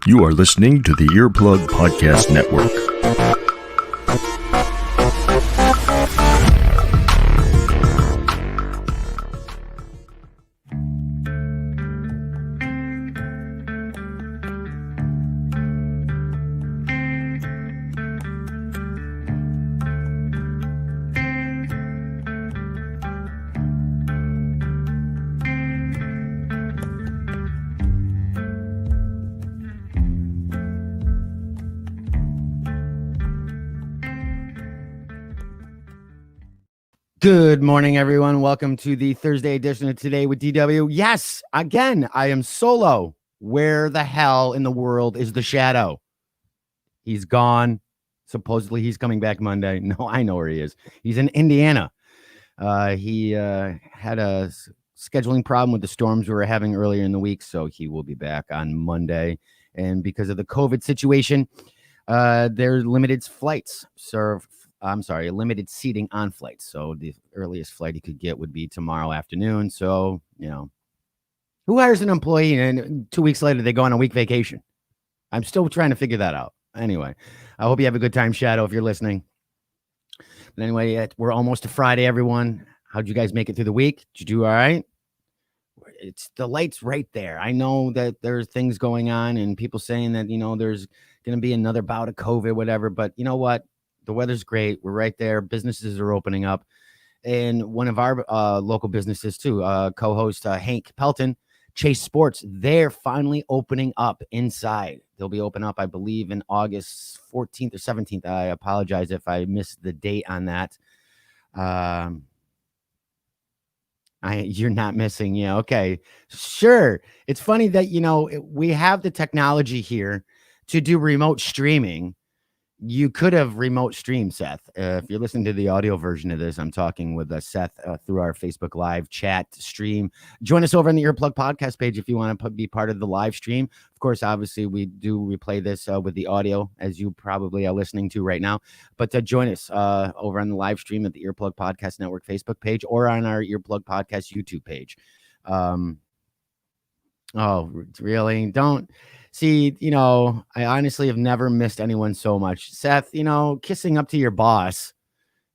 You are listening to the Earplug Podcast Network. Good morning, everyone. Welcome to the Thursday edition of Today with DW. Yes, again, I am solo. Where the hell in the world is the Shadow? He's gone. Supposedly he's coming back Monday. No, I know where he is. He's in Indiana. He had a scheduling problem with the storms we were having earlier in the week, so he will be back on Monday. And because of the COVID situation, there are limited flights. Limited seating on flights. So the earliest flight he could get would be tomorrow afternoon. So, who hires an employee and 2 weeks later they go on a week vacation? I'm still trying to figure that out. Anyway, I hope you have a good time, Shadow, if you're listening. But anyway, we're almost to Friday, everyone. How'd you guys make it through the week? Did you do all right? It's the light's right there. I know that there's things going on and people saying that, there's going to be another bout of COVID, whatever. But you know what? The weather's great. We're right there. Businesses are opening up. And one of our local businesses, too, co-host Hank Pelton, Chase Sports, they're finally opening up inside. They'll be open up, I believe, in August 14th or 17th. I apologize if I missed the date on that. You're not missing. Yeah, okay. Sure. It's funny that, we have the technology here to do remote streaming. You could have remote streamed, Seth. If you're listening to the audio version of this, I'm talking with Seth through our Facebook Live chat stream. Join us over on the Earplug Podcast page if you want to be part of the live stream. Of course, obviously, we do replay this with the audio, as you probably are listening to right now. But join us over on the live stream at the Earplug Podcast Network Facebook page or on our Earplug Podcast YouTube page. Oh, really? Don't... See, I honestly have never missed anyone so much. Seth, kissing up to your boss,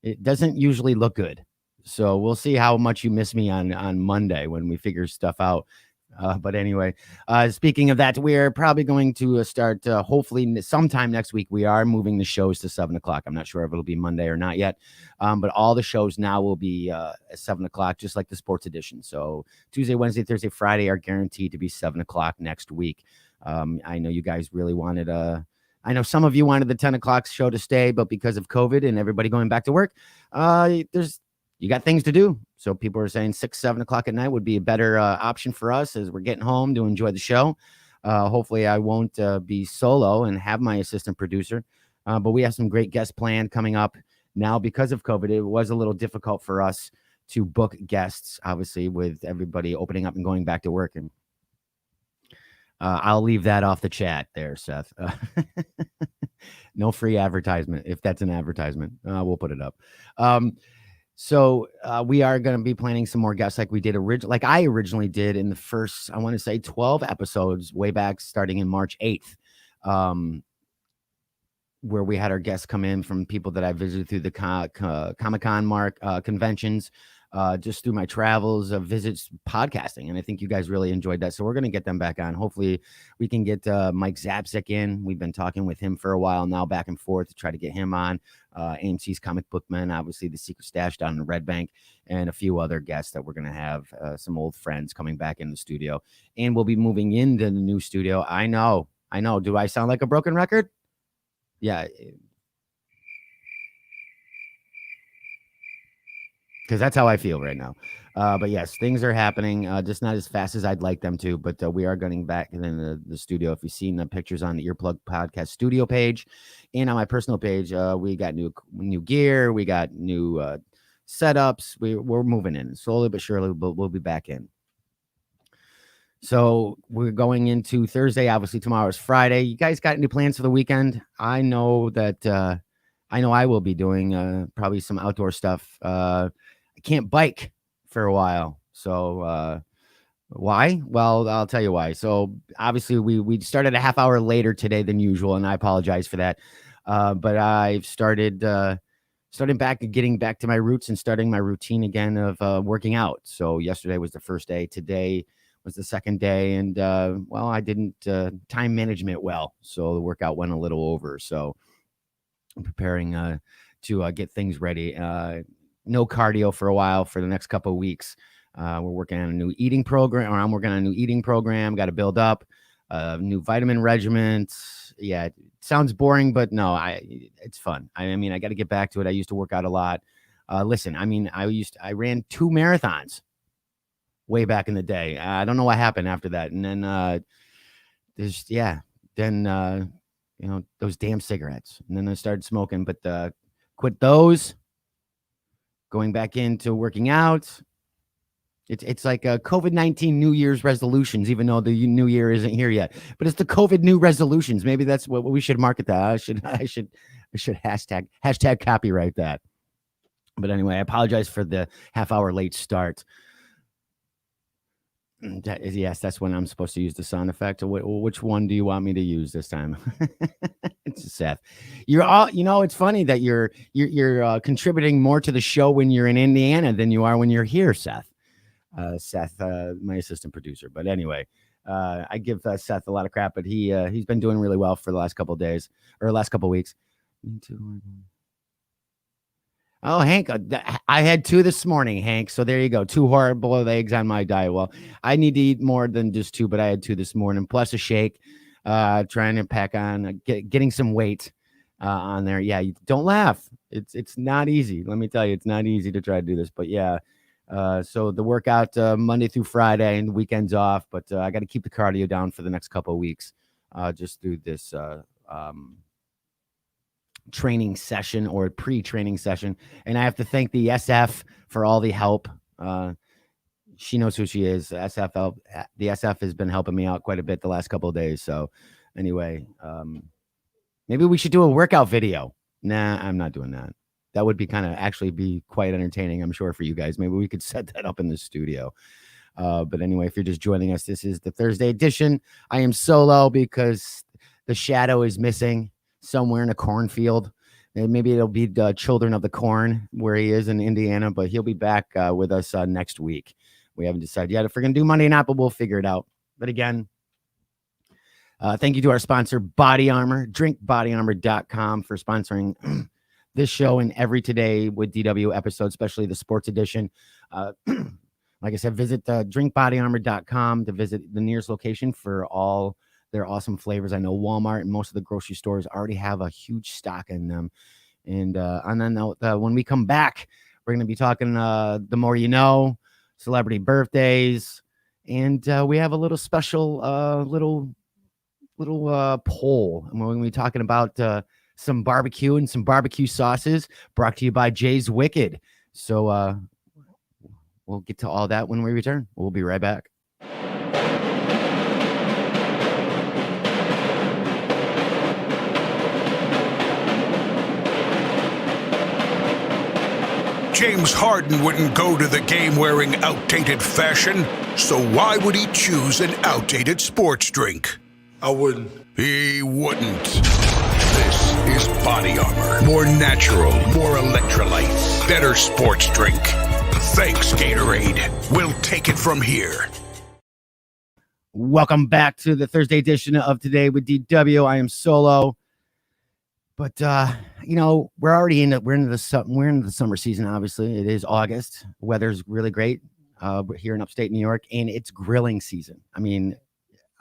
it doesn't usually look good. So we'll see how much you miss me on Monday when we figure stuff out. But anyway, speaking of that, we're probably going to start hopefully sometime next week. We are moving the shows to 7 o'clock. I'm not sure if it'll be Monday or not yet. But all the shows now will be at 7 o'clock, just like the sports edition. So Tuesday, Wednesday, Thursday, Friday are guaranteed to be 7 o'clock next week. I know you guys really wanted I know some of you wanted the 10 o'clock show to stay, but because of COVID and everybody going back to work, you got things to do. So people are saying 6, 7 o'clock at night would be a better option for us as we're getting home to enjoy the show. Hopefully I won't be solo and have my assistant producer, but we have some great guests planned coming up now because of COVID. It was a little difficult for us to book guests, obviously, with everybody opening up and going back to work. And I'll leave that off the chat there, Seth. No free advertisement. If that's an advertisement, we'll put it up. So we are going to be planning some more guests like we did like I originally did in the first, I want to say 12 episodes way back starting in March 8th, where we had our guests come in from people that I visited through the Comic-Con conventions, just through my travels, visits, podcasting. And I think you guys really enjoyed that. So we're going to get them back on. Hopefully we can get Mike Zapsik in. We've been talking with him for a while now, back and forth, to try to get him on. AMC's Comic Book Man, obviously the Secret Stash down in Red Bank, and a few other guests that we're going to have, some old friends coming back in the studio. And we'll be moving into the new studio. I know. Do I sound like a broken record? Yeah. Because that's how I feel right now. But yes, things are happening, just not as fast as I'd like them to. But we are getting back in the studio. If you've seen the pictures on the Earplug Podcast studio page and on my personal page, we got new gear. We got new setups. We're moving in slowly but surely. We'll be back in. So we're going into Thursday. Obviously, tomorrow is Friday. You guys got any plans for the weekend? I know that I will be doing probably some outdoor stuff. I can't bike for a while, so Why? Well, I'll tell you why. So obviously we started a half hour later today than usual, and I apologize for that. But I've starting back, getting back to my roots and starting my routine again of working out. So yesterday was the first day. Today was the second day, and well, I didn't time management well, so the workout went a little over. So I'm preparing to get things ready. No cardio for a while for the next couple of weeks. We're working on a new eating program, or I'm working on a new eating program. Got to build up new vitamin regiment. Yeah, it sounds boring, but no, it's fun. I mean, I got to get back to it. I used to work out a lot. Listen, I mean, I ran 2 marathons way back in the day. I don't know what happened after that. And then those damn cigarettes. And then I started smoking, but quit those, going back into working out. It's like COVID-19 New Year's resolutions, even though the new year isn't here yet. But it's the COVID new resolutions. Maybe that's what we should market that. I should hashtag copyright that. But anyway, I apologize for the half hour late start. Yes, that's when I'm supposed to use the sound effect. Which one do you want me to use this time? It's Seth. You're all, it's funny that you're contributing more to the show when you're in Indiana than you are when you're here, Seth. Seth, my assistant producer. But anyway, I give Seth a lot of crap, but he's been doing really well for the last couple of days or last couple of weeks. Oh, Hank, I had 2 this morning, Hank. So there you go. 2 hard-boiled eggs on my diet. Well, I need to eat more than just 2, but I had 2 this morning, plus a shake, trying to pack on, getting some weight on there. Yeah, don't laugh. It's not easy. Let me tell you, it's not easy to try to do this, but yeah. So the workout Monday through Friday and the weekends off, but I got to keep the cardio down for the next couple of weeks, just through this training session or pre-training session. And I have to thank the SF for all the help. She knows who she is. The SF has been helping me out quite a bit the last couple of days. So anyway, maybe we should do a workout video. Nah, I'm not doing that. That would be actually be quite entertaining, I'm sure, for you guys. Maybe we could set that up in the studio. But anyway, if you're just joining us, this is the Thursday edition. I am solo because the shadow is missing somewhere in a cornfield. And maybe it'll be the Children of the Corn where he is in Indiana, but he'll be back with us next week. We haven't decided yet if we're going to do Monday night, but we'll figure it out. But again, thank you to our sponsor, Body Armor, drinkbodyarmor.com, for sponsoring this show and every Today with DW episode, especially the sports edition. Like I said, visit drinkbodyarmor.com to visit the nearest location for all their awesome flavors. I know Walmart and most of the grocery stores already have a huge stock in them. And on that note, when we come back, we're going to be talking The More You Know, celebrity birthdays, and we have a little special little poll. And we're going to be talking about some barbecue and some barbecue sauces, brought to you by Jay's Wicked. So we'll get to all that when we return. We'll be right back. James Harden wouldn't go to the game wearing outdated fashion, so why would he choose an outdated sports drink? I wouldn't. He wouldn't. This is Body Armor. More natural, more electrolytes, better sports drink. Thanks, Gatorade. We'll take it from here. Welcome back to the Thursday edition of Today with DW. I am solo. But we're already in the summer season. Obviously, it is August. Weather's really great here in upstate New York, and it's grilling season. I mean,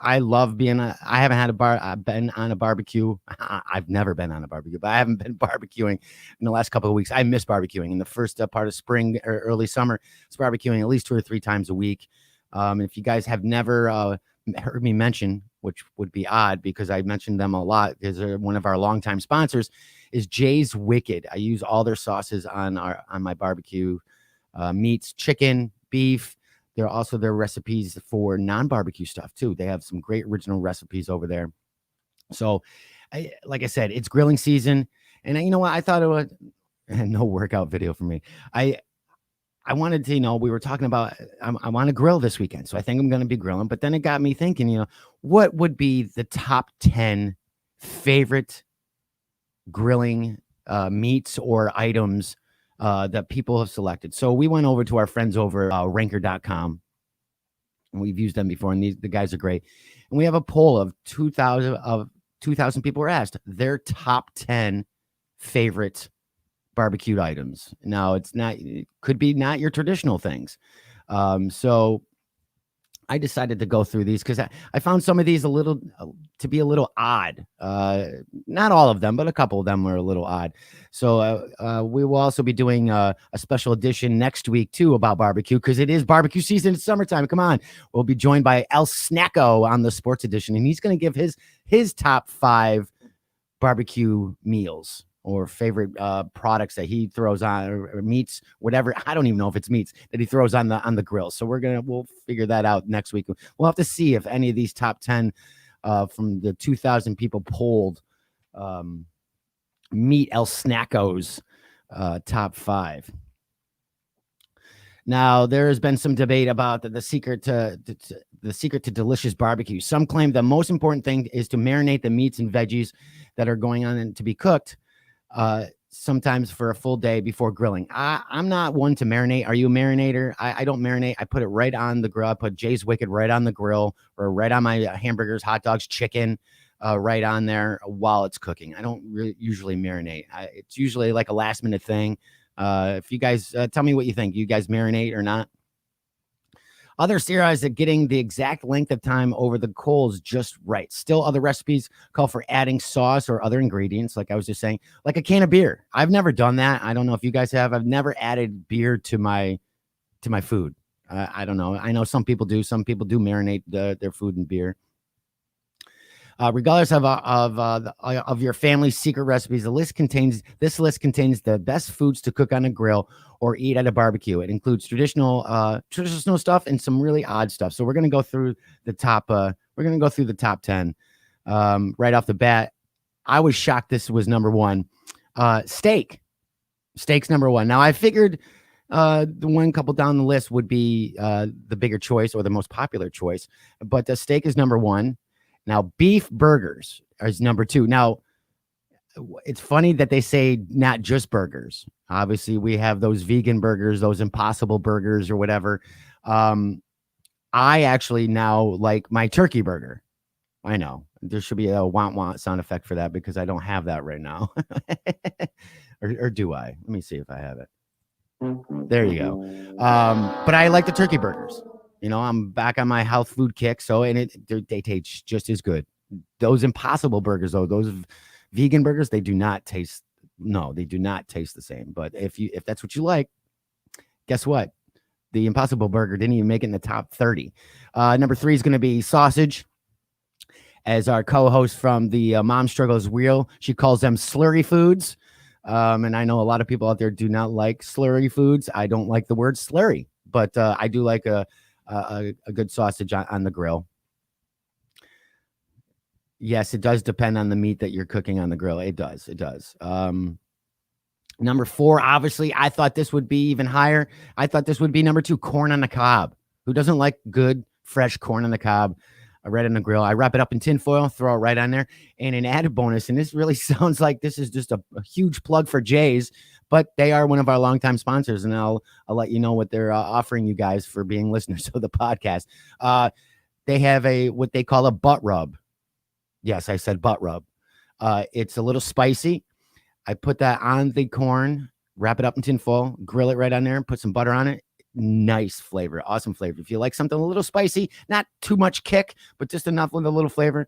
I love I haven't had I've been on a barbecue. I've never been on a barbecue, but I haven't been barbecuing in the last couple of weeks. I miss barbecuing in the first part of spring or early summer. It's barbecuing at least 2 or 3 times a week. If you guys have never heard me mention, which would be odd because I mentioned them a lot, because they're one of our longtime sponsors, is Jay's Wicked. I use all their sauces on my barbecue meats, chicken, beef. There are also their recipes for non-barbecue stuff too. They have some great original recipes over there. So, like I said, it's grilling season, and you know what? I thought it was no workout video for me. I I wanted to, we were talking about, I want to grill this weekend. So I think I'm going to be grilling, but then it got me thinking, what would be the top 10 favorite grilling meats or items that people have selected. So we went over to our friends over ranker.com, and we've used them before, and the guys are great. And we have a poll of 2,000 people were asked their top 10 favorite barbecued items. Now it could be not your traditional things. So I decided to go through these because I found some of these to be a little odd. Not all of them, but a couple of them were a little odd. So we will also be doing a special edition next week too about barbecue, because it is barbecue season. It's summertime. Come on. We'll be joined by El Snacko on the sports edition, and he's going to give his top 5 barbecue meals or favorite products that he throws on, or meats, whatever. I don't even know if it's meats that he throws on the grill. So we'll figure that out next week. We'll have to see if any of these top 10 from the 2,000 people polled meet El Snacko's top 5. Now, there has been some debate about the secret to delicious barbecue. Some claim the most important thing is to marinate the meats and veggies that are going on and to be cooked, sometimes for a full day before grilling. I'm not one to marinate. Are you a marinator? I don't marinate. I put it right on the grill. I put Jay's Wicked right on the grill, or right on my hamburgers, hot dogs, chicken, right on there while it's cooking. I don't usually marinate. It's usually like a last minute thing. If you guys tell me what you think, you guys marinate or not? Others theorize that getting the exact length of time over the coals just right. Still, other recipes call for adding sauce or other ingredients, like I was just saying, like a can of beer. I've never done that. I don't know if you guys have. I've never added beer to my food. I don't know. I know some people do. Some people do marinate their food in beer. Regardless of your family's secret recipes, this list contains the best foods to cook on a grill or eat at a barbecue. It includes traditional stuff and some really odd stuff. So we're going to go through the top. We're going to go through the top 10 right off the bat. I was shocked this was number 1. Steak. Steak's number 1. Now I figured the one couple down the list would be the bigger choice or the most popular choice, but the steak is number 1. Now, beef burgers is number 2. Now, it's funny that they say not just burgers. Obviously, we have those vegan burgers, those Impossible burgers or whatever. I actually now like my turkey burger. I know there should be a want sound effect for that because I don't have that right now. or do I? Let me see if I have it. There you go. But I like the turkey burgers. I'm back on my health food kick. So, and they taste just as good. Those Impossible burgers, though, those vegan burgers, they do not taste the same. But if that's what you like, guess what? The Impossible burger didn't even make it in the top 30. Number 3 is going to be sausage. As our co-host from the Mom Struggles Wheel, she calls them slurry foods. And I know a lot of people out there do not like slurry foods. I don't like the word slurry, but I do like a good sausage on the grill. Yes, it does depend on the meat that you're cooking on the grill. It does. Number 4, obviously, I thought this would be even higher. I thought this would be number 2, corn on the cob. Who doesn't like good, fresh corn on the cob? Right on the grill. I wrap it up in tin foil, throw it right on there. And an added bonus, and this really sounds like this is just a huge plug for Jay's, but they are one of our longtime sponsors, and I'll let you know what they're offering you guys for being listeners of the podcast. They have what they call a butt rub. Yes, I said butt rub. It's a little spicy. I put that on the corn, wrap it up in tin foil, grill it right on there, put some butter on it. Nice flavor, awesome flavor. If you like something a little spicy, not too much kick, but just enough with a little flavor,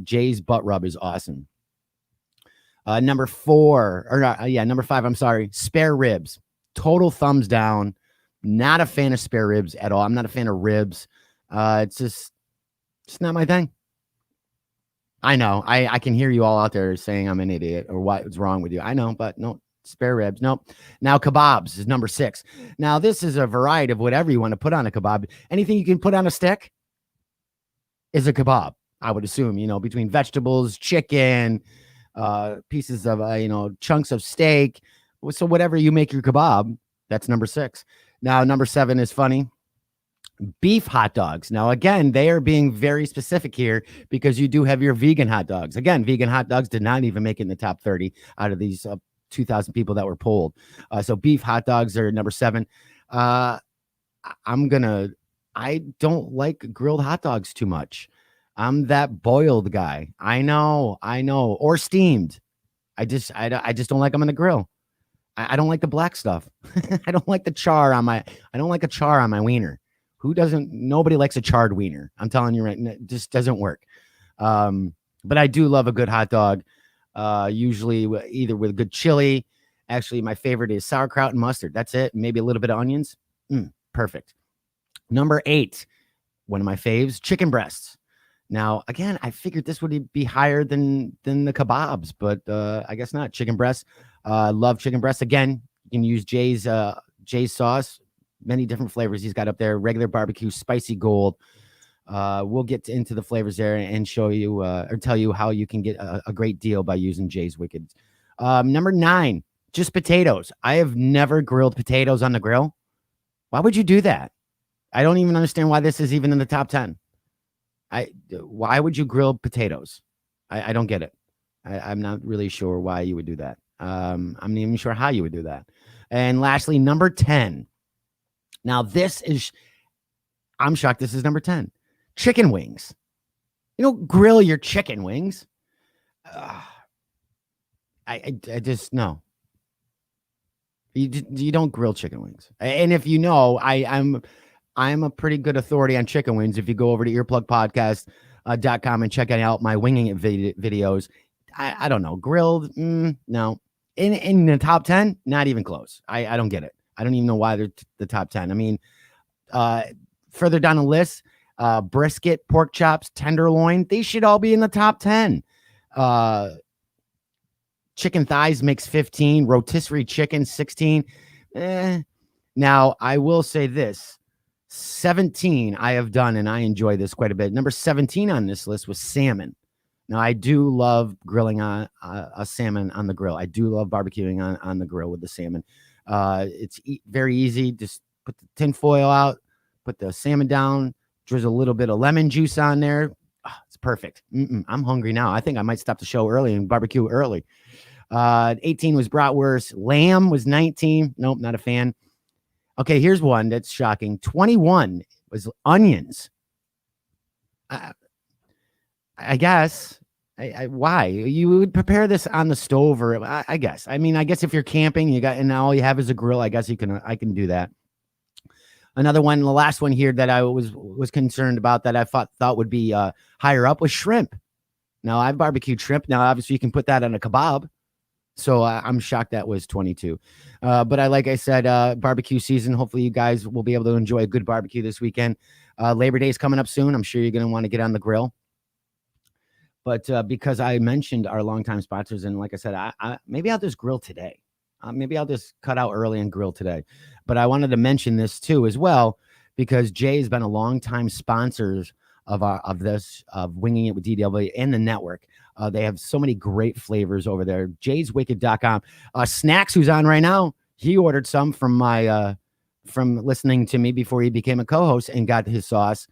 Jay's butt rub is awesome. Number 5, I'm sorry, spare ribs. Total thumbs down. Not a fan of spare ribs at all. I'm not a fan of ribs. It's not my thing. I know. I can hear you all out there saying I'm an idiot or what's wrong with you. I know, but no. Spare ribs. Nope. Now kebabs is number 6. Now this is a variety of whatever you want to put on a kebab. Anything you can put on a stick is a kebab. I would assume, between vegetables, chicken, pieces of, chunks of steak. So whatever you make your kebab, that's number 6. Now, number 7 is funny. Beef hot dogs. Now, again, they are being very specific here because you do have your vegan hot dogs. Again, vegan hot dogs did not even make it in the top 30 out of these 2,000 people that were polled. So beef hot dogs are number 7. I don't like grilled hot dogs too much. I'm that boiled guy. I know. Or steamed. I just don't like them on the grill. I don't like the black stuff. I don't like the char on my. I don't like a char on my wiener. Who doesn't? Nobody likes a charred wiener. I'm telling you right now, it just doesn't work. But I do love a good hot dog. Usually either with good chili. Actually, my favorite is sauerkraut and mustard. That's it. Maybe a little bit of onions. Perfect. Number 8, one of my faves, chicken breasts. Now, again, I figured this would be higher than the kebabs, but I guess not. Chicken breasts. Love chicken breasts. Again, you can use Jay's sauce. Many different flavors he's got up there. Regular barbecue, spicy gold. We'll get into the flavors there and show you or tell you how you can get a great deal by using Jay's Wicked. Number 9, just potatoes. I have never grilled potatoes on the grill. Why would you do that? I don't even understand why this is even in the top 10. Why would you grill potatoes? I don't get it. I'm not really sure why you would do that. I'm not even sure how you would do that. And lastly, number 10. Now, I'm shocked this is number 10. Chicken wings. You don't grill your chicken wings. I just, no. You don't grill chicken wings. And if you know, I'm a pretty good authority on chicken wings. If you go over to earplugpodcast.com and check out my winging it videos, I don't know. Grilled, no. In the top 10, not even close. I don't get it. I don't even know why they're the top 10. I mean, further down the list, brisket, pork chops, tenderloin, they should all be in the top 10. Chicken thighs makes 15. Rotisserie chicken, 16. Now, I will say this. 17 I have done, and I enjoy this quite a bit. Number 17 on this list was salmon. Now, I do love grilling on a salmon on the grill. I do love barbecuing on the grill with the salmon. It's very easy. Just put the tin foil out, put the salmon down, drizzle a little bit of lemon juice on there. Oh, it's perfect. I'm hungry now. I think I might stop the show early and barbecue early. 18 was bratwurst. Lamb was 19. Nope, not a fan. Okay, here's one that's shocking. 21 was onions. I guess. Why? You would prepare this on the stove, or I guess. I mean, I guess if you're camping, and all you have is a grill, I guess I can do that. Another one, the last one here that I was concerned about that I thought would be higher up was shrimp. Now, I've barbecued shrimp. Now, obviously, you can put that on a kebab. So I'm shocked that was 22. But like I said, barbecue season. Hopefully you guys will be able to enjoy a good barbecue this weekend. Labor Day is coming up soon. I'm sure you're going to want to get on the grill. But because I mentioned our longtime sponsors, and like I said, maybe I'll just grill today. Maybe I'll just cut out early and grill today. But I wanted to mention this too as well, because Jay has been a longtime sponsor of Winging It with DW and the network. They have so many great flavors over there. jayswicked.com. Snacks, who's on right now, he ordered some from from listening to me before he became a co-host and got his sauce.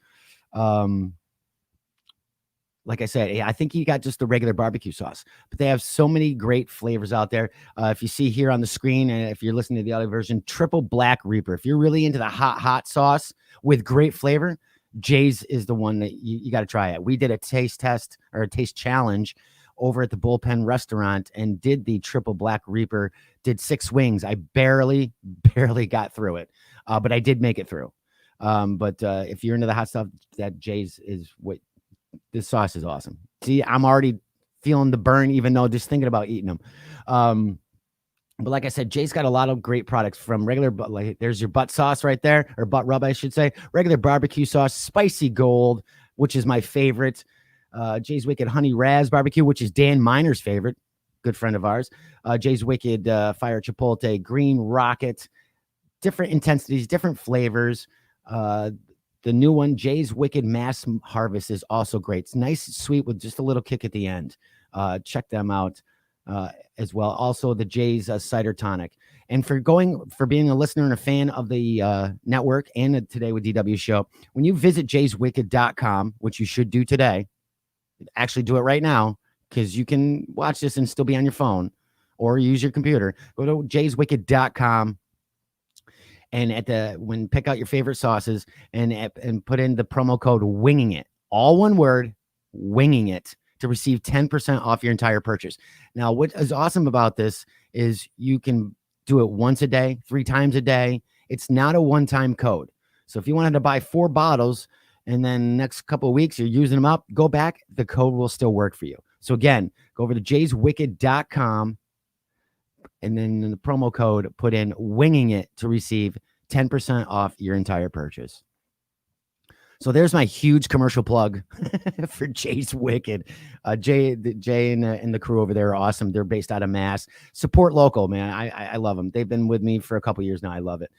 Like I said, I think he got just the regular barbecue sauce, but they have so many great flavors out there. If you see here on the screen, and if you're listening to the audio version, Triple Black Reaper. If you're really into the hot sauce with great flavor, Jay's is the one that you got to try it. We did a taste test or a taste challenge over at the Bullpen restaurant and did the Triple Black Reaper, did 6 wings. I barely got through it, but I did make it through. But if you're into the hot stuff, that Jay's is what. This sauce is awesome. See, I'm already feeling the burn, even though just thinking about eating them. But like I said, Jay's got a lot of great products from regular, but like there's your butt sauce right there, or butt rub, I should say. Regular barbecue sauce, spicy gold, which is my favorite. Jay's Wicked Honey Raz Barbecue, which is Dan Miner's favorite, good friend of ours. Jay's Wicked Fire Chipotle, Green Rocket, different intensities, different flavors. The new one, Jay's Wicked Mass Harvest, is also great. It's nice and sweet with just a little kick at the end. Check them out as well. Also, the Jay's Cider Tonic. And for being a listener and a fan of the network and the Today with DW show, when you visit jayswicked.com, which you should do today, actually do it right now, because you can watch this and still be on your phone or use your computer. Go to jayswicked.com and pick out your favorite sauces and put in the promo code winging it, all one word, winging it, to receive 10% off your entire purchase. Now, what is awesome about this is you can do it once a day, 3 times a day. It's not a one-time code. So if you wanted to buy 4 bottles and then next couple of weeks you're using them up, go back, the code will still work for you. So again, go over to jayswicked.com and then in the promo code, put in winging it to receive 10% off your entire purchase. So there's my huge commercial plug for Jay's Wicked. Jay and the crew over there are awesome. They're based out of Mass. Support local, man. I love them. They've been with me for a couple years now. I love it.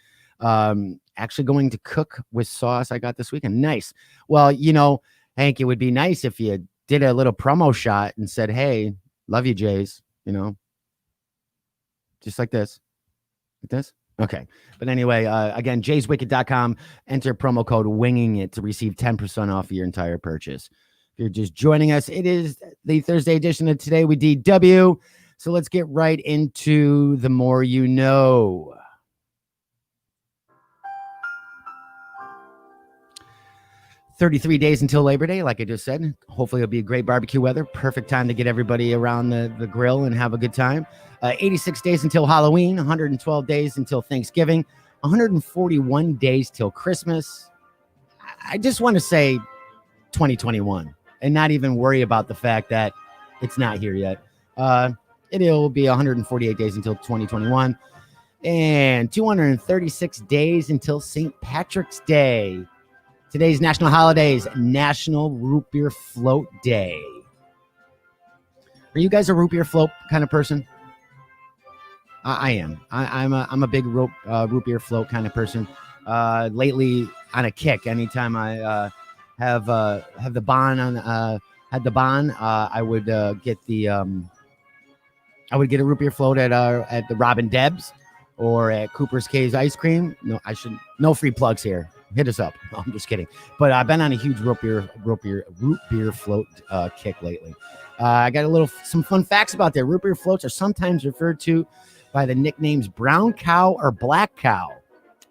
Actually going to cook with sauce I got this weekend. Nice. Well, Hank, it would be nice if you did a little promo shot and said, hey, love you, Jays, just like this. Like this? Okay. But anyway, again, jayswicked.com, enter promo code winging it to receive 10% off your entire purchase. If you're just joining us, it is the Thursday edition of Today with DW. So let's get right into the more you know. $33 days until Labor Day, like I just said. Hopefully it'll be a great barbecue weather. Perfect time to get everybody around the grill and have a good time. 86 days until Halloween, 112 days until Thanksgiving, 141 days till Christmas. I just want to say 2021 and not even worry about the fact that it's not here yet. It'll be 148 days until 2021 and 236 days until St. Patrick's Day. Today's national holidays, National Root Beer Float Day. Are you guys a root beer float kind of person? I am. I'm a big root beer float kind of person. Lately, on a kick, anytime I have the bond on had the bond, I would get a root beer float at the Robin Debs or at Cooper's Caves Ice Cream. No free plugs here. Hit us up. No, I'm just kidding. But I've been on a huge root beer float kick lately. I got some fun facts about that. Root beer floats are sometimes referred to by the nicknames brown cow or black cow.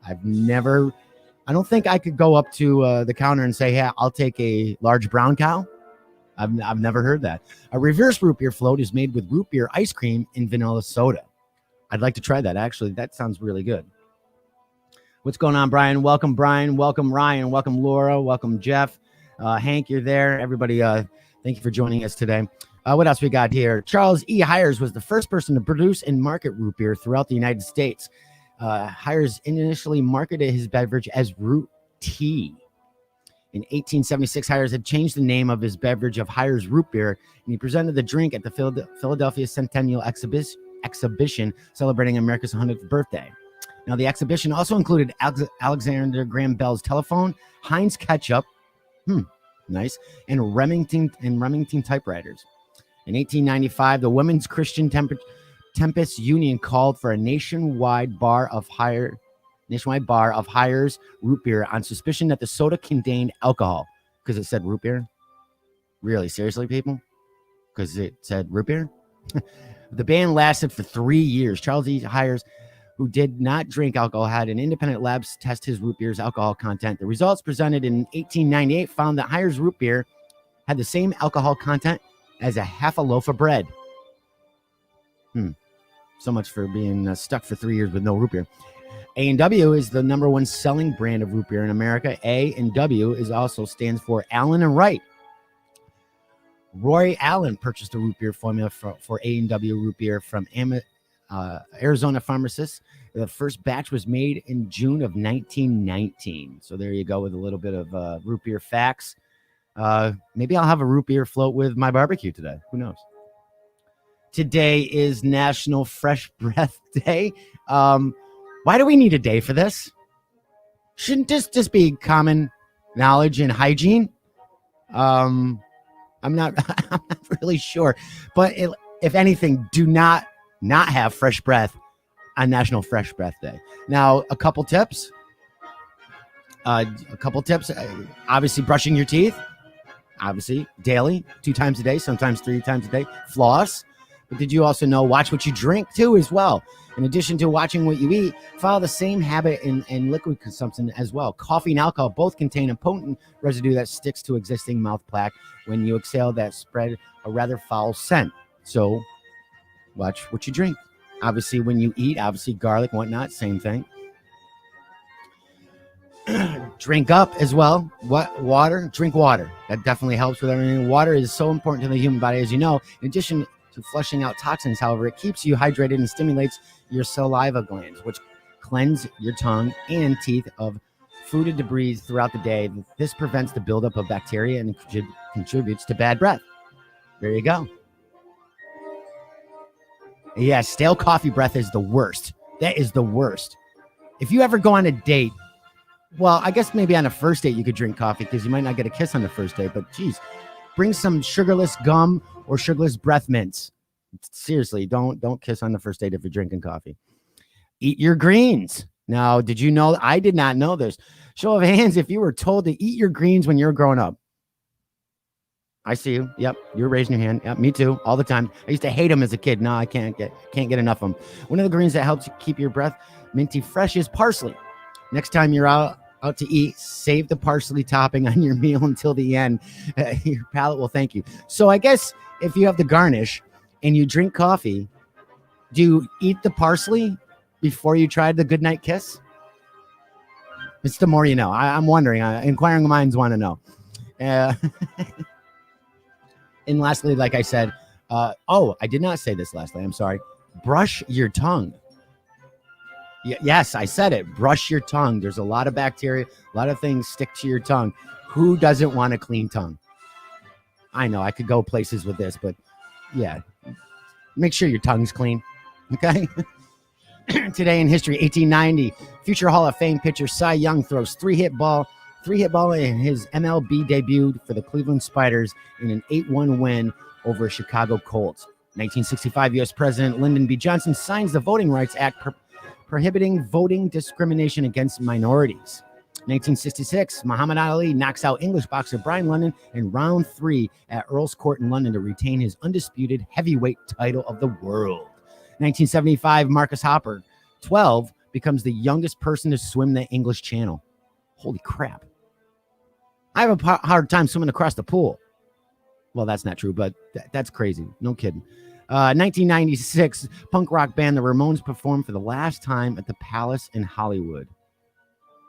I don't think I could go up to the counter and say, hey, I'll take a large brown cow. I've never heard that. A reverse root beer float is made with root beer ice cream and vanilla soda. I'd like to try that. Actually, that sounds really good. What's going on, Brian? Welcome, Brian. Welcome, Ryan. Welcome, Laura. Welcome, Jeff. Hank, you're there. Everybody, thank you for joining us today. What else we got here? Charles E. Hires was the first person to produce and market root beer throughout the United States. Hires initially marketed his beverage as root tea. In 1876, Hires had changed the name of his beverage of Hires Root Beer, and he presented the drink at the Philadelphia Centennial Exhibition celebrating America's 100th birthday. Now, the exhibition also included Alexander Graham Bell's telephone, Heinz ketchup, nice, and Remington typewriters. In 1895, the Women's Christian Tempest Union called for a nationwide bar of Hires root beer on suspicion that the soda contained alcohol because it said root beer. Really, seriously, people? Because it said root beer? The ban lasted for 3 years. Charles E. Hires, who did not drink alcohol, had an independent labs test his root beer's alcohol content. The results presented in 1898 found that Hires root beer had the same alcohol content as a half a loaf of bread. So much for being stuck for 3 years with no root beer. A&W is the number 1 selling brand of root beer in America. A&W is also stands for Allen and Wright. Roy Allen purchased a root beer formula for A&W root beer from Arizona pharmacists. The first batch was made in June of 1919. So there you go with a little bit of root beer facts. Maybe I'll have a root beer float with my barbecue today. Who knows? Today is National Fresh Breath Day. Why do we need a day for this? Shouldn't this just be common knowledge and hygiene? I'm not really sure. But if anything, do not have fresh breath on National Fresh Breath Day. Now, a couple tips. Obviously, brushing your teeth. Obviously, daily, 2 times a day, sometimes 3 times a day. Floss. But did you also know, watch what you drink too as well? In addition to watching what you eat, follow the same habit in liquid consumption as well. Coffee and alcohol both contain a potent residue that sticks to existing mouth plaque. When you exhale, that spread a rather foul scent. So watch what you drink. Obviously, when you eat, obviously garlic, whatnot, same thing. Drink up as well. Water? Drink water. That definitely helps with everything. Water is so important to the human body, as you know. In addition to flushing out toxins, however, it keeps you hydrated and stimulates your saliva glands, which cleanse your tongue and teeth of food and debris throughout the day. This prevents the buildup of bacteria and contributes to bad breath. There you go. Yeah, stale coffee breath is the worst. That is the worst. If you ever go on a date, well, I guess maybe on a first date you could drink coffee because you might not get a kiss on the first date, but geez, bring some sugarless gum or sugarless breath mints. Seriously, don't kiss on the first date if you're drinking coffee. Eat your greens. Now, did you know? I did not know this. Show of hands if you were told to eat your greens when you're growing up. I see you. Yep, you're raising your hand. Yep, me too, all the time. I used to hate them as a kid. No, I can't get enough of them. One of the greens that helps keep your breath minty fresh is parsley. Next time you're out to eat, save the parsley topping on your meal until the end. Your palate will thank you. So I guess if you have the garnish and you drink coffee, do you eat the parsley before you try the goodnight kiss? It's the more you know. I'm wondering. Inquiring minds want to know. And lastly, like I said, I did not say this lastly. I'm sorry. Brush your tongue. Yes, I said it. Brush your tongue. There's a lot of bacteria, a lot of things stick to your tongue. Who doesn't want a clean tongue? I know I could go places with this, but yeah, make sure your tongue's clean. Okay. Today in history, 1890, future Hall of Fame pitcher Cy Young throws three-hit ball in his MLB debut for the Cleveland Spiders in an 8-1 win over Chicago Colts. 1965, U.S. President Lyndon B. Johnson signs the Voting Rights Act prohibiting voting discrimination against minorities. 1966, Muhammad Ali knocks out English boxer Brian London in round 3 at Earl's Court in London to retain his undisputed heavyweight title of the world. 1975, Marcus Hopper, 12, becomes the youngest person to swim the English Channel. Holy crap. I have a hard time swimming across the pool. Well, that's not true, but that's crazy. No kidding. 1996, punk rock band The Ramones performed for the last time at the Palace in Hollywood.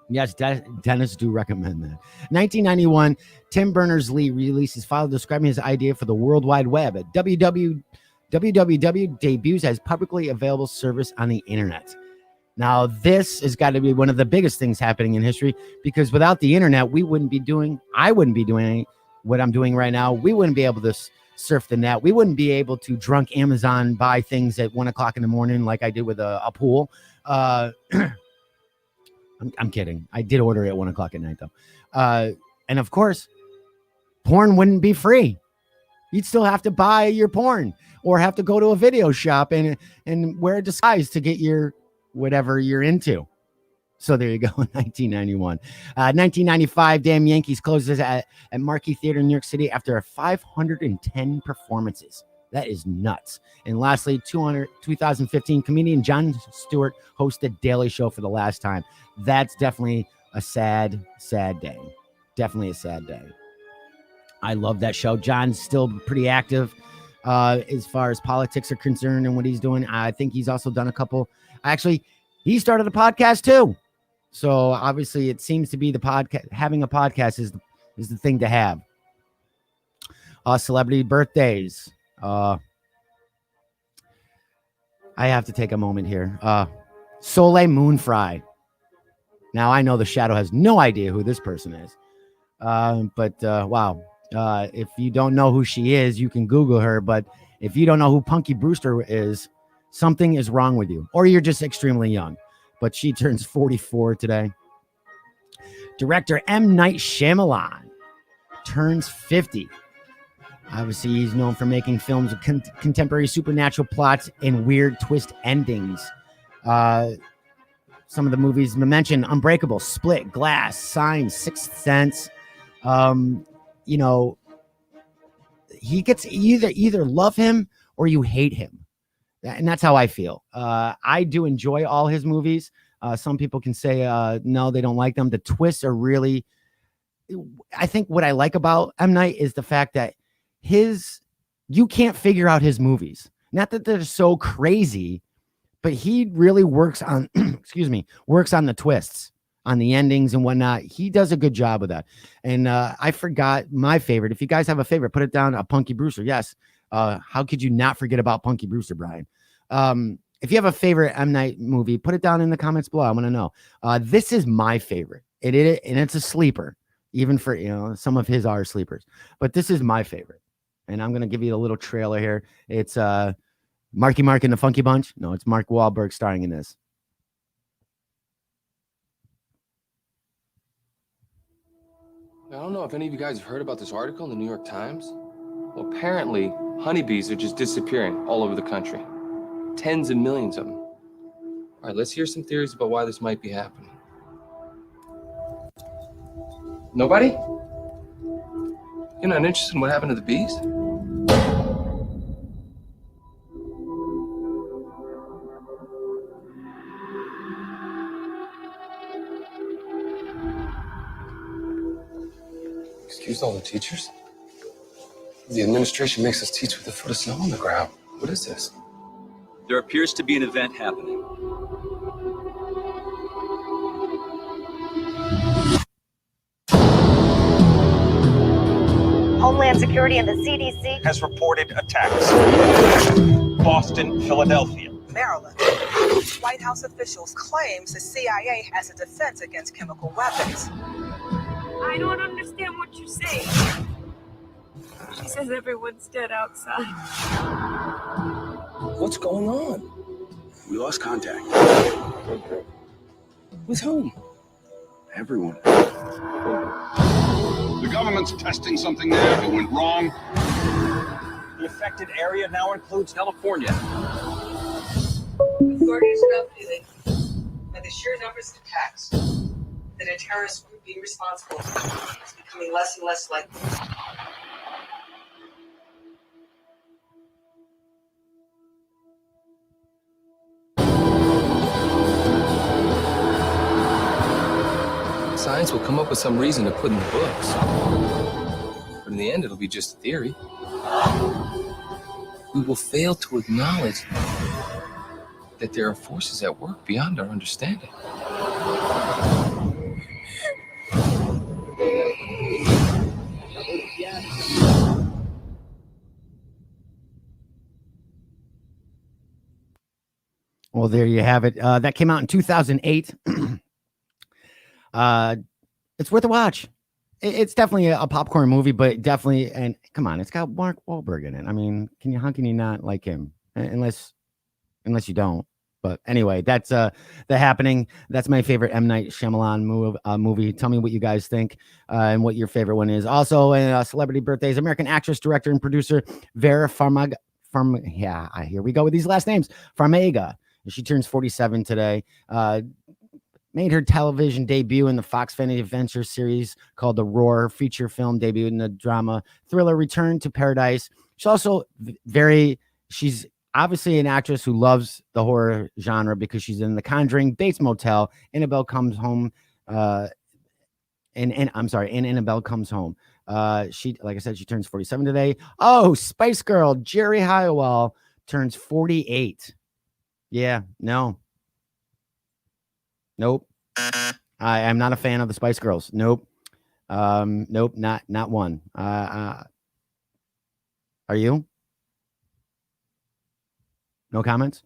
Yes, Dennis do recommend that. 1991, Tim Berners-Lee released his file describing his idea for the World Wide Web. www debuts as publicly available service on the internet. Now, this has got to be one of the biggest things happening in history, because without the internet, I wouldn't be doing what I'm doing right now. We wouldn't be able to surf the net. We wouldn't be able to drunk Amazon buy things at 1 o'clock in the morning like I did with a pool. I'm kidding. I did order it at 1 o'clock at night, though. And of course, porn wouldn't be free. You'd still have to buy your porn or have to go to a video shop and wear a disguise to get your whatever you're into. So there you go. 1991. 1995, damn Yankees closes at Marquee Theater in New York City after 510 performances. That is nuts. And lastly, 2015, comedian Jon Stewart hosted Daily Show for the last time. That's definitely a sad, sad day. Definitely a sad day. I love that show. John's still pretty active as far as politics are concerned and what he's doing. I think he's also done a couple. Actually, he started a podcast too. So obviously it seems to be the podcast. Having a podcast is the thing to have. Celebrity birthdays. I have to take a moment here. Soleil Moon Frye. Now I know the Shadow has no idea who this person is. But wow. If you don't know who she is, you can Google her. But if you don't know who Punky Brewster is, something is wrong with you, or you're just extremely young. But she turns 44 today. Director M. Night Shyamalan turns 50. Obviously, he's known for making films with contemporary supernatural plots and weird twist endings. Some of the movies mentioned: Unbreakable, Split, Glass, Signs, Sixth Sense. You know, he gets either love him or you hate him, and that's how I feel. I do enjoy all his movies. Some people can say no, they don't like them. The twists are really, I think what I like about M. Night is the fact that you can't figure out his movies. Not that they're so crazy, but he really works on, works on the twists, on the endings and whatnot. He does a good job of that. And I forgot my favorite. If you guys have a favorite, put it down. Punky Brewster. Yes. How could you not forget about Punky Brewster, Brian? If you have a favorite M. Night movie, put it down in the comments below. I want to know. This is my favorite. And it's a sleeper, even for, some of his are sleepers. But this is my favorite. And I'm going to give you a little trailer here. It's Marky Mark and the Funky Bunch. No, it's Mark Wahlberg starring in this. I don't know if any of you guys have heard about this article in the New York Times. Well, apparently, honeybees are just disappearing all over the country. Tens of millions of them. All right, let's hear some theories about why this might be happening. Nobody? You're not interested in what happened to the bees? Excuse all the teachers? The administration makes us teach with a foot of snow on the ground. What is this? There appears to be an event happening. Homeland Security and the CDC has reported attacks. Boston, Philadelphia, Maryland. White House officials claims the CIA has a defense against chemical weapons. I don't understand what you're saying. She says everyone's dead outside. What's going on? We lost contact. With whom? Everyone. The government's testing something there. It went wrong. The affected area now includes California. Authorities are now feeling, by the sheer numbers of attacks, that a terrorist group being responsible is becoming less and less likely. Science will come up with some reason to put in the books. But in the end, it'll be just a theory. We will fail to acknowledge that there are forces at work beyond our understanding. Well, there you have it. That came out in 2008. It's worth a watch. It's definitely a popcorn movie, but definitely, and come on, it's got Mark Wahlberg in it. I mean, how can you not like him? Unless you don't. But anyway, that's The Happening. That's my favorite M. Night Shyamalan movie. Tell me what you guys think and what your favorite one is. Also, celebrity birthdays: American actress, director, and producer Vera Farmiga. Here we go with these last names. Farmiga. She turns 47 today. Made her television debut in the Fox Family Adventure series called The Roar, feature film debut in the drama thriller Return to Paradise. She's also she's obviously an actress who loves the horror genre because she's in The Conjuring, Bates Motel, Annabelle Comes Home, and Annabelle Comes Home. She, like I said, she turns 47 today. Oh, Spice Girl Jerry Halliwell turns 48. Yeah, no. Nope. I am not a fan of the Spice Girls. Nope. Nope, not one. Are you? No comments?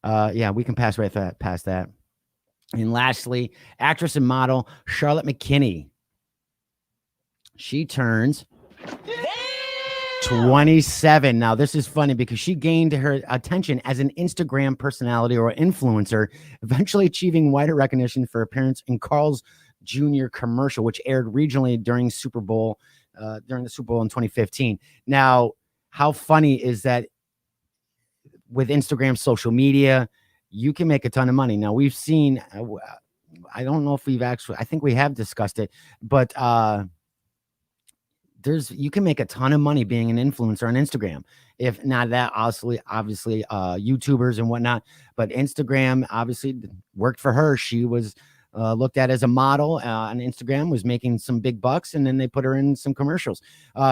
Yeah, we can pass past that. And lastly, actress and model Charlotte McKinney. She turns 27. Now, this is funny because she gained her attention as an Instagram personality or influencer, eventually achieving wider recognition for appearance in Carl's Jr. commercial, which aired regionally during the Super Bowl in 2015. Now, how funny is that with Instagram social media, you can make a ton of money. Now we've seen, I don't know if I think we have discussed it, but you can make a ton of money being an influencer on Instagram. If not that, obviously YouTubers and whatnot, but Instagram obviously worked for her. She was looked at as a model on Instagram, was making some big bucks, and then they put her in some commercials.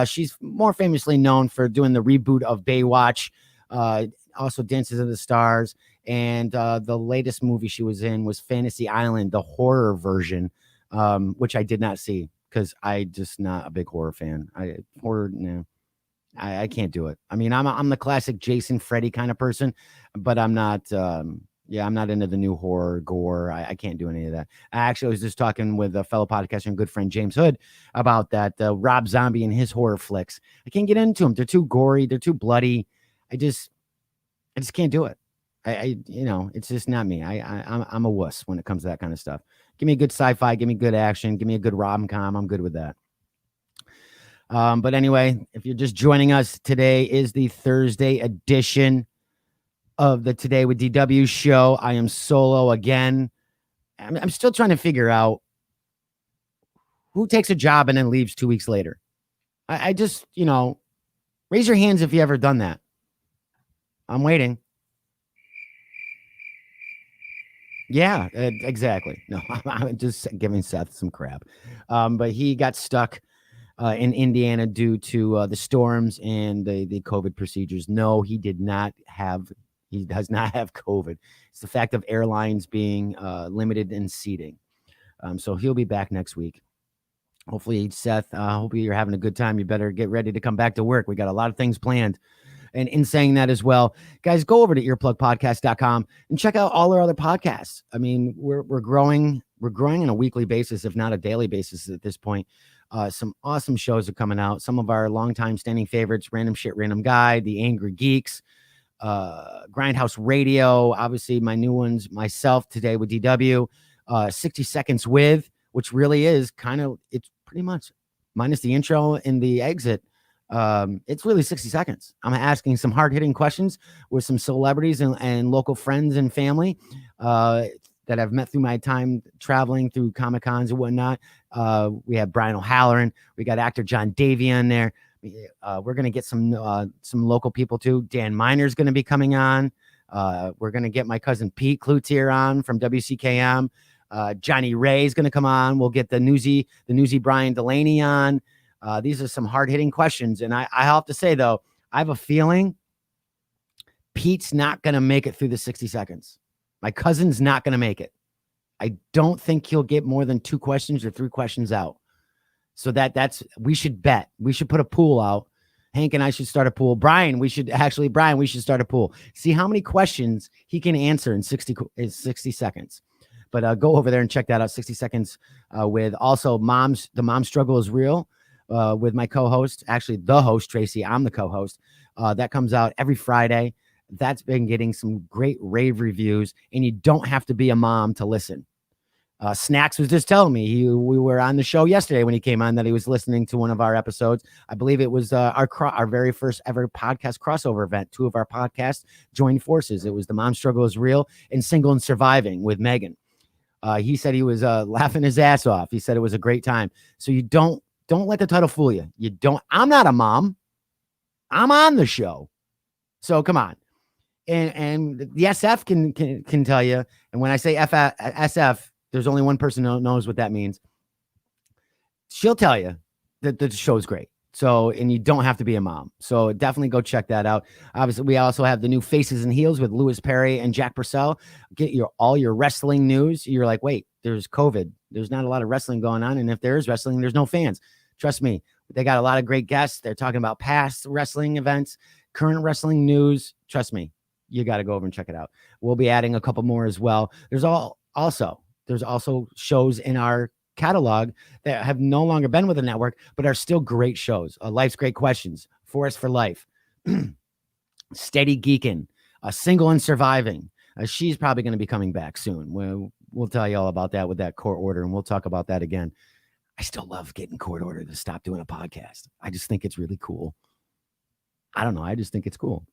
She's more famously known for doing the reboot of Baywatch, also Dances of the Stars, and the latest movie she was in was Fantasy Island, the horror version, which I did not see because I just not a big horror fan. I can't do it. I mean, I'm the classic Jason, Freddy kind of person, but I'm not. I'm not into the new horror gore. I can't do any of that. I actually was just talking with a fellow podcaster and good friend James Hood about that. Rob Zombie and his horror flicks. I can't get into them. They're too gory. They're too bloody. I just can't do it. It's just not me. I'm a wuss when it comes to that kind of stuff. Give me a good sci-fi. Give me good action. Give me a good rom-com. I'm good with that. But anyway, if you're just joining us, today is the Thursday edition of the Today with DW show. I am solo again. I'm still trying to figure out who takes a job and then leaves 2 weeks later. I just, raise your hands if you ever done that. I'm waiting. Yeah, exactly. No, I'm just giving Seth some crap. But he got stuck in Indiana due to the storms and the COVID procedures. No, he does not have COVID. It's the fact of airlines being limited in seating. So he'll be back next week. Hopefully, Seth, hopefully you're having a good time. You better get ready to come back to work. We got a lot of things planned. And in saying that as well, guys, go over to earplugpodcast.com and check out all our other podcasts. I mean, we're growing on a weekly basis, if not a daily basis at this point. Some awesome shows are coming out. Some of our longtime standing favorites, Random Shit, Random Guy, The Angry Geeks, Grindhouse Radio, obviously my new ones, myself today with DW, 60 Seconds With, which really is it's pretty much minus the intro and the exit. It's really 60 seconds. I'm asking some hard-hitting questions with some celebrities and local friends and family that I've met through my time traveling through Comic-Cons and whatnot. We have Brian O'Halloran. We got actor John Davey on there. We're going to get some local people too. Dan Miner's going to be coming on. We're going to get my cousin Pete Cloutier on from WCKM. Johnny Ray is going to come on. We'll get the newsy Brian Delaney on. These are some hard-hitting questions. And I have to say, though, I have a feeling Pete's not going to make it through the 60 seconds. My cousin's not going to make it. I don't think he'll get more than 2 questions or 3 questions out. So we should bet. We should put a pool out. Hank and I should start a pool. Brian, we should start a pool. See how many questions he can answer in 60 seconds. But go over there and check that out. 60 seconds with also The Mom Struggle is Real. With my co-host, actually the host, Tracy. I'm the co-host. That comes out every Friday. That's been getting some great rave reviews, and you don't have to be a mom to listen. Snacks was just telling me we were on the show yesterday when he came on that he was listening to one of our episodes. I believe it was our very first ever podcast crossover event. 2 of our podcasts joined forces. It was The Mom Struggle is Real and Single and Surviving with Megan. He said he was laughing his ass off. He said it was a great time. So you don't let the title fool you. I'm not a mom. I'm on the show. So come on. And the SF can tell you. And when I say SF, there's only one person who knows what that means. She'll tell you that the show's great. So, and you don't have to be a mom. So definitely go check that out. Obviously, we also have the new Faces and Heels with Louis Perry and Jack Purcell. Get all your wrestling news. You're like, wait, there's COVID. There's not a lot of wrestling going on. And if there is wrestling, there's no fans. Trust me, they got a lot of great guests. They're talking about past wrestling events, current wrestling news. Trust me, you got to go over and check it out. We'll be adding a couple more as well. There's also shows in our catalog that have no longer been with the network, but are still great shows. Life's Great Questions, Forest for Life, Steady Geekin', Single and Surviving. She's probably going to be coming back soon. We'll tell you all about that with that court order, and we'll talk about that again. I still love getting court ordered to stop doing a podcast. I just think it's really cool. I don't know. I just think it's cool.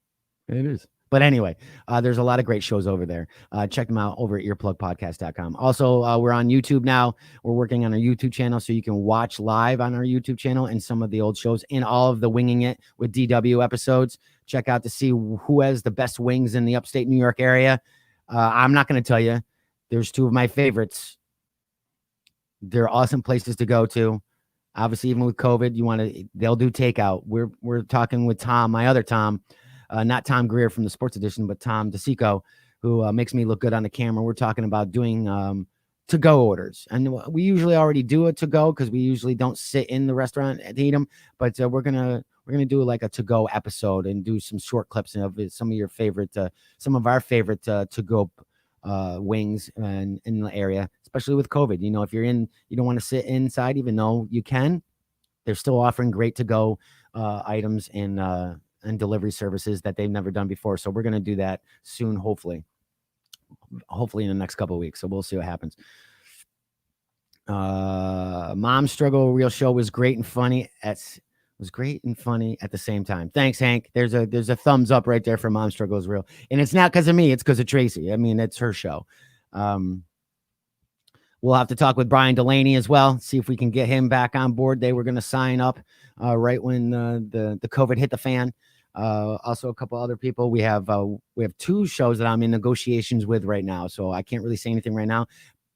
It is. But anyway, there's a lot of great shows over there. Check them out over at earplugpodcast.com. Also, we're on YouTube now. We're working on our YouTube channel, so you can watch live on our YouTube channel and some of the old shows and all of the Winging It with DW episodes. Check out to see who has the best wings in the upstate New York area. I'm not going to tell you. There's two of my favorites. They're awesome places to go to. Obviously, even with COVID, they'll do takeout. We're talking with Tom, my other Tom, not Tom Greer from the Sports Edition, but Tom DeSico, who makes me look good on the camera. We're talking about doing to-go orders, and we usually already do it to-go because we usually don't sit in the restaurant to eat them. But we're gonna do like a to-go episode and do some short clips of some of our favorite to-go wings in the area, especially with COVID. If you don't want to sit inside, even though you can, they're still offering great to-go items and delivery services that they've never done before. So we're going to do that soon, hopefully in the next couple of weeks. So we'll see what happens. Mom Struggle Real Show was great and funny at the same time. Thanks, Hank. There's a thumbs up right there for Mom Struggles Real. And it's not because of me, it's because of Tracy. I mean, it's her show. We'll have to talk with Brian Delaney as well, see if we can get him back on board. They were going to sign up right when the COVID hit the fan. Also a couple other people. We have two shows that I'm in negotiations with right now, so I can't really say anything right now,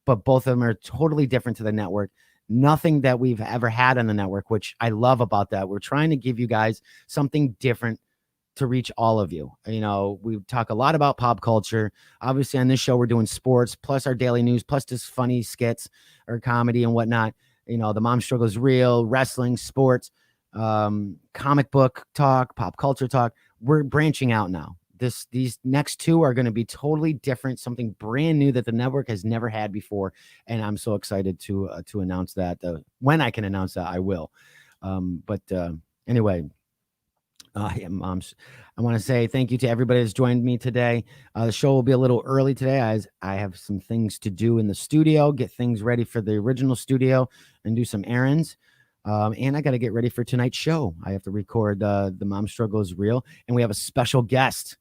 but both of them are totally different to the network. Nothing that we've ever had on the network, which I love about that. We're trying to give you guys something different to reach all of you. We talk a lot about pop culture. Obviously on this show, we're doing sports, plus our daily news, plus just funny skits or comedy and whatnot. The Mom Struggle is Real, wrestling, sports, comic book talk, pop culture talk. We're branching out now. These next two are going to be totally different, something brand new that the network has never had before. And I'm so excited to announce that. When I can announce that, I will. Anyway, moms, I want to say thank you to everybody that's joined me today. The show will be a little early today as I have some things to do in the studio, get things ready for the original studio and do some errands. And I got to get ready for tonight's show. I have to record the Mom Struggle is Real, and we have a special guest.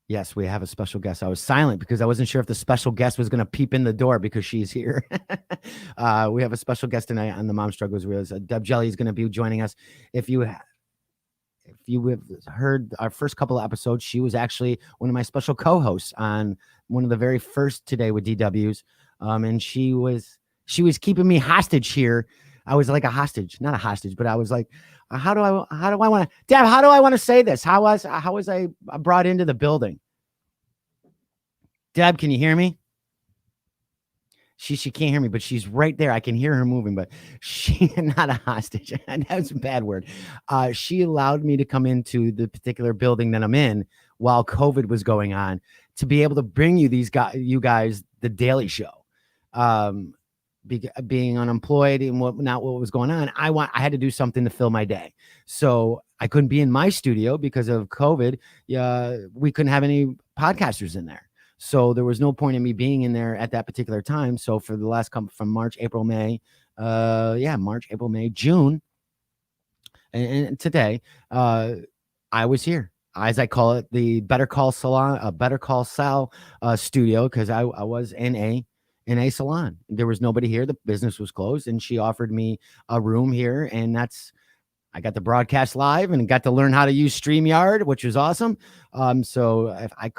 Yes, we have a special guest. I was silent because I wasn't sure if the special guest was going to peep in the door because she's here. We have a special guest tonight on the Mom Struggle is Real. Deb Jelly is going to be joining us. If you have heard our first couple of episodes, she was actually one of my special co-hosts on one of the very first Today with DWs. And she was keeping me hostage here. I was like a hostage, not a hostage, but I was like, how do I want to, Deb, how do I want to say this? How was I brought into the building? Deb, can you hear me? She can't hear me, but she's right there. I can hear her moving, but she not a hostage. And that's a bad word. She allowed me to come into the particular building that I'm in while COVID was going on to be able to bring you you guys, the Daily Show. Being unemployed and what was going on, I had to do something to fill my day. So I couldn't be in my studio because of COVID. We couldn't have any podcasters in there. So there was no point in me being in there at that particular time. So for the last from March, April, May, June, and today, I was here. As I call it, the Better Call Sal studio, because I was in a salon. There was nobody here. The business was closed, and she offered me a room here, and I got to broadcast live and got to learn how to use StreamYard, which was awesome. So if I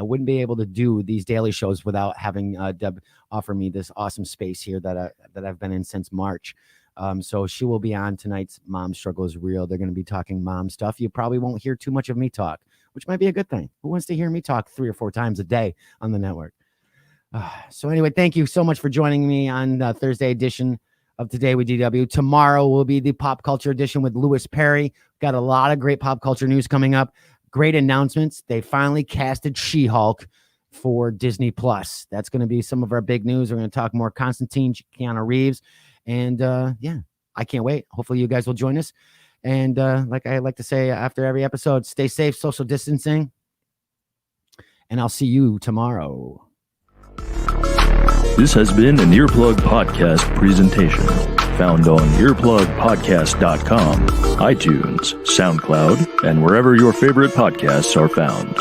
wouldn't be able to do these daily shows without having Deb offer me this awesome space here that I've been in since March. So she will be on tonight's Mom Struggle is Real. They're going to be talking mom stuff. You probably won't hear too much of me talk, which might be a good thing. Who wants to hear me talk 3 or 4 times a day on the network? So anyway, thank you so much for joining me on the Thursday edition of Today with DW. Tomorrow will be the pop culture edition with Louis Perry. Got a lot of great pop culture news coming up. Great announcements. They finally casted She-Hulk for Disney Plus. That's going to be some of our big news. We're going to talk more Constantine, Keanu Reeves. And I can't wait. Hopefully you guys will join us. And like I like to say after every episode, stay safe, social distancing. And I'll see you tomorrow. This has been an Earplug Podcast presentation. found on earplugpodcast.com, iTunes, SoundCloud, and wherever your favorite podcasts are found.